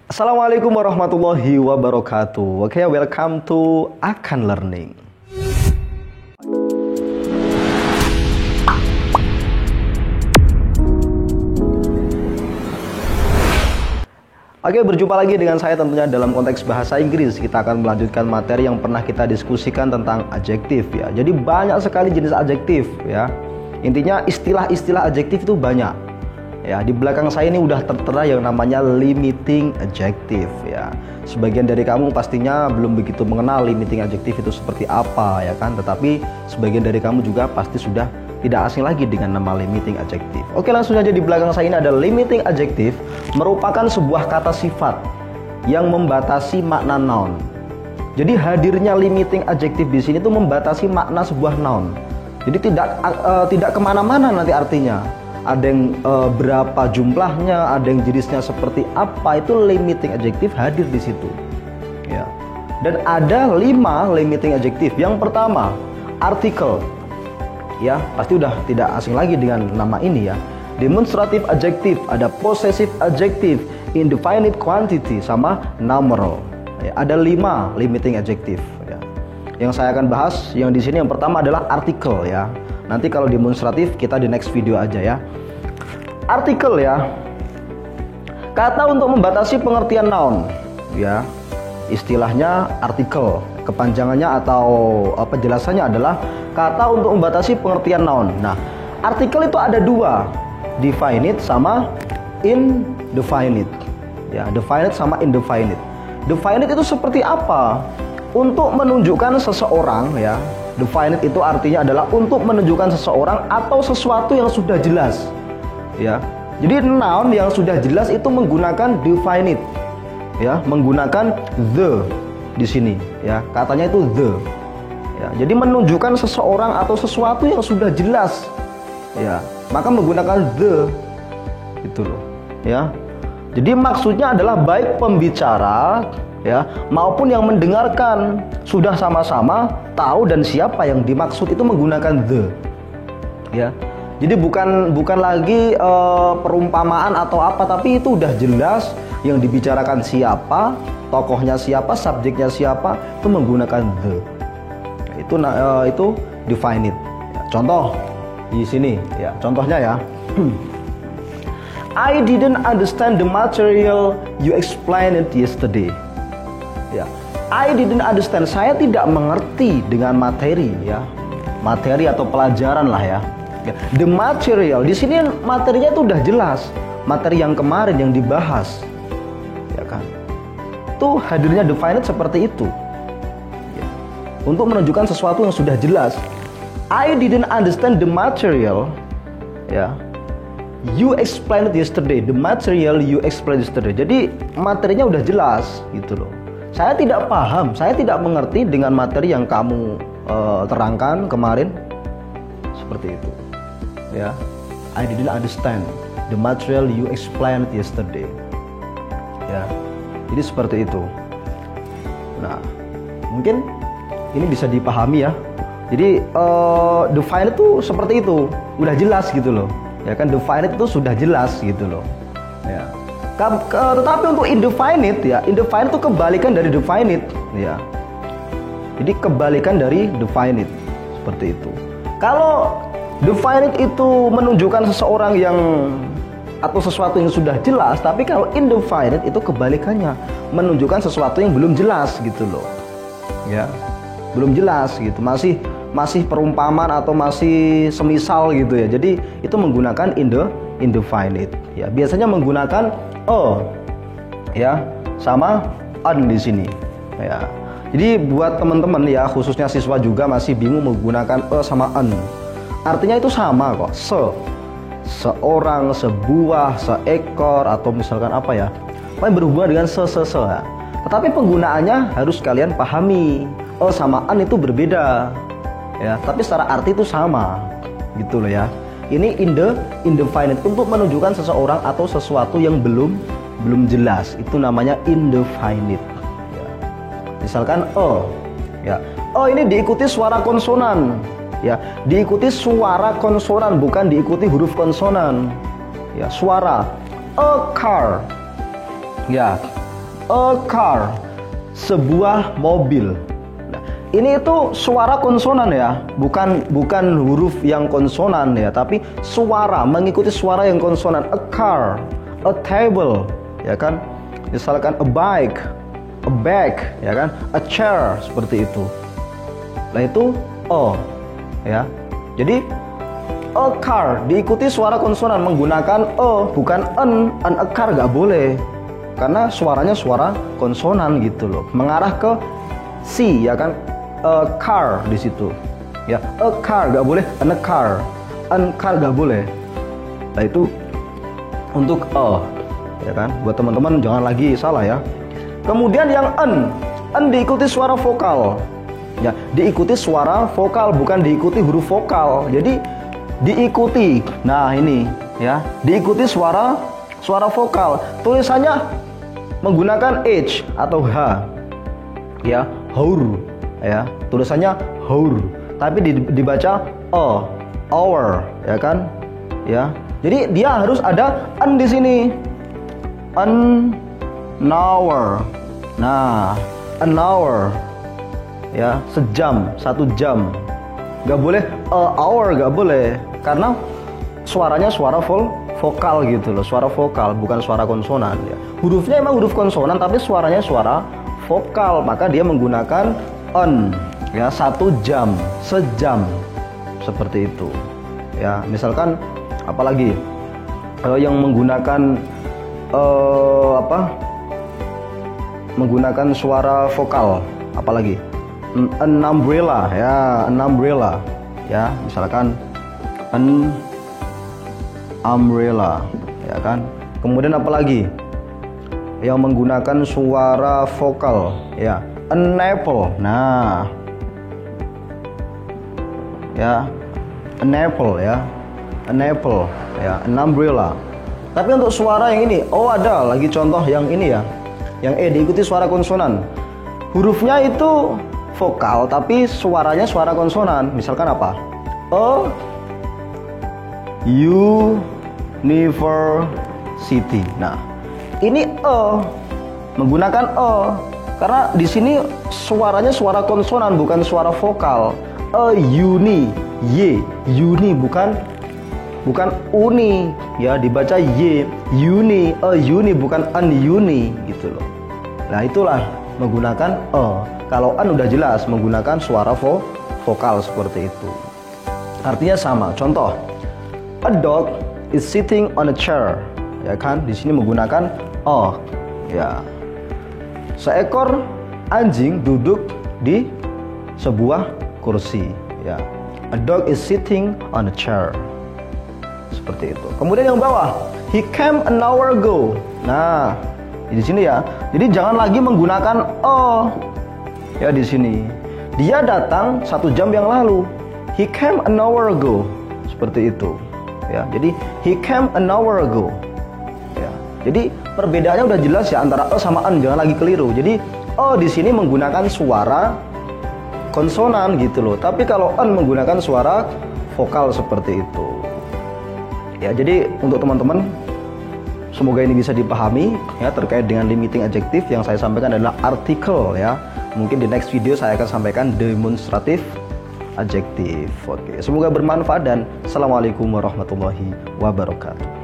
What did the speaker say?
Assalamualaikum warahmatullahi wabarakatuh. Oke, welcome to Akan Learning. Oke, berjumpa lagi dengan saya tentunya dalam konteks bahasa Inggris. Kita akan melanjutkan materi yang pernah kita diskusikan tentang adjektif ya. Jadi banyak sekali jenis adjektif ya. Intinya istilah-istilah adjektif itu banyak. Ya, di belakang saya ini udah tertera yang namanya limiting adjective ya. Sebagian dari kamu pastinya belum begitu mengenal limiting adjective itu seperti apa ya kan. Tetapi sebagian dari kamu juga pasti sudah tidak asing lagi dengan nama limiting adjective. Oke, langsung saja di belakang saya ini ada limiting adjective, merupakan sebuah kata sifat yang membatasi makna noun. Jadi hadirnya limiting adjective di sini itu membatasi makna sebuah noun. Jadi tidak kemana-mana nanti artinya. Ada yang berapa jumlahnya, ada yang jenisnya seperti apa, itu limiting adjective hadir di situ. Ya. Dan ada 5 limiting adjective. Yang pertama, article. Ya, pasti udah tidak asing lagi dengan nama ini ya. Demonstrative adjective, ada possessive adjective, indefinite quantity, sama numeral. Ya, ada 5 limiting adjective. Ya. Yang saya akan bahas, yang di sini yang pertama adalah article ya. Nanti kalau demonstratif kita di next video aja ya. Artikel ya, kata untuk membatasi pengertian noun ya. Istilahnya artikel, kepanjangannya atau penjelasannya adalah kata untuk membatasi pengertian noun. Nah, artikel itu ada 2, definite sama indefinite ya. Definite sama indefinite. Definite itu seperti apa? Untuk menunjukkan seseorang ya. Definite itu artinya adalah untuk menunjukkan seseorang atau sesuatu yang sudah jelas ya. Jadi noun yang sudah jelas itu menggunakan definite ya, menggunakan the di sini ya. Katanya itu the ya. Jadi menunjukkan seseorang atau sesuatu yang sudah jelas ya, maka menggunakan the itu loh ya. Jadi maksudnya adalah baik pembicara ya maupun yang mendengarkan sudah sama-sama tahu dan siapa yang dimaksud itu menggunakan the ya. Jadi bukan lagi perumpamaan atau apa, tapi itu udah jelas yang dibicarakan siapa, tokohnya siapa, subjeknya siapa, itu menggunakan the. Itu definite ya. Contoh di sini ya, contohnya ya. I didn't understand the material you explained yesterday. Ya, I didn't understand. Saya tidak mengerti dengan materi ya, materi atau pelajaran lah ya. The material di sini materinya itu udah jelas, materi yang kemarin yang dibahas, ya kan? Tuh hadirnya definite seperti itu. Ya. Untuk menunjukkan sesuatu yang sudah jelas. I didn't understand the material, ya. You explained yesterday. The material you explained yesterday. Jadi materinya udah jelas, gitu loh. Saya tidak paham, saya tidak mengerti dengan materi yang kamu terangkan kemarin. Seperti itu ya. I didn't understand the material you explained yesterday ya. Jadi seperti itu. Nah, mungkin ini bisa dipahami ya. Jadi definite itu seperti itu, udah jelas gitu loh ya kan. Definite itu sudah jelas gitu loh ya. Tetapi untuk indefinite ya, indefinite itu kebalikan dari definite ya. Jadi kebalikan dari definite seperti itu. Kalau definite itu menunjukkan seseorang yang atau sesuatu yang sudah jelas, tapi kalau indefinite itu kebalikannya, menunjukkan sesuatu yang belum jelas gitu loh ya. Belum jelas gitu, masih perumpamaan atau masih semisal gitu ya. Jadi itu menggunakan indefinite ya. Biasanya menggunakan ya sama an di sini ya. Jadi buat teman-teman ya, khususnya siswa juga masih bingung menggunakan sama an. Artinya itu sama kok. Seorang, sebuah, seekor, atau misalkan apa ya, yang berhubungan dengan ya. Tetapi penggunaannya harus kalian pahami. Sama an itu berbeda ya, tapi secara arti itu sama gitu loh ya. Ini indefinite untuk menunjukkan seseorang atau sesuatu yang belum jelas, itu namanya indefinite ya. Misalkan ya, ini diikuti suara konsonan ya, diikuti suara konsonan, bukan diikuti huruf konsonan ya. Suara a car ya, a car, sebuah mobil. Nah, ini itu suara konsonan ya, bukan huruf yang konsonan ya, tapi suara, mengikuti suara yang konsonan. A car, a table, ya kan? Misalkan a bike, a bag, ya kan? A chair, seperti itu. Nah itu o, ya. Jadi a car diikuti suara konsonan menggunakan e, bukan an a car nggak boleh, karena suaranya suara konsonan gitu loh, mengarah ke C, ya kan? A car di situ, ya. A car nggak boleh, an car nggak boleh. Nah itu untuk ya kan? Buat teman-teman jangan lagi salah ya. Kemudian yang an diikuti suara vokal, ya, diikuti suara vokal, bukan diikuti huruf vokal. Jadi diikuti, nah ini ya, diikuti suara vokal. Tulisannya menggunakan H atau H, ya, hour, ya, tulisannya hour, tapi dibaca hour, ya kan, ya. Jadi dia harus ada an di sini, an hour. Nah, an hour, ya, sejam, 1 jam. Gak boleh hour, gak boleh, karena suaranya suara vokal gitu loh, suara vokal, bukan suara konsonan ya. Hurufnya emang huruf konsonan, tapi suaranya suara vokal, maka dia menggunakan on, ya, 1 jam, sejam, seperti itu ya. Misalkan apalagi yang menggunakan menggunakan suara vokal, apalagi an umbrella, ya, an umbrella, ya, misalkan an umbrella, ya kan. Kemudian apalagi yang menggunakan suara vokal, ya, an apple. Nah, ya, an apple, ya, an apple, ya, an umbrella. Tapi untuk suara yang ini, ada lagi contoh yang ini ya, yang diikuti suara konsonan. Hurufnya itu vokal, tapi suaranya suara konsonan. Misalkan apa? University. Nah, ini menggunakan karena di sini suaranya suara konsonan, bukan suara vokal. Uni, uni, bukan uni, ya, dibaca y, uni, uni, bukan an uni gitu loh. Nah itulah menggunakan kalau an udah jelas menggunakan suara vokal seperti itu. Artinya sama. Contoh, a dog is sitting on a chair, ya kan? Di sini menggunakan ya. Seekor anjing duduk di sebuah kursi, ya. A dog is sitting on a chair. Seperti itu. Kemudian yang bawah, he came an hour ago. Nah, di sini ya. Jadi jangan lagi menggunakan ya di sini. Dia datang 1 jam yang lalu. He came an hour ago. Seperti itu. Ya, jadi he came an hour ago. Ya. Jadi perbedaannya udah jelas ya antara sama an, jangan lagi keliru. Jadi di sini menggunakan suara konsonan gitu loh. Tapi kalau an menggunakan suara vokal seperti itu. Ya, jadi untuk teman-teman semoga ini bisa dipahami ya terkait dengan limiting adjektif. Yang saya sampaikan adalah artikel ya. Mungkin di next video saya akan sampaikan demonstratif adjektif. Oke, semoga bermanfaat dan assalamualaikum warahmatullahi wabarakatuh.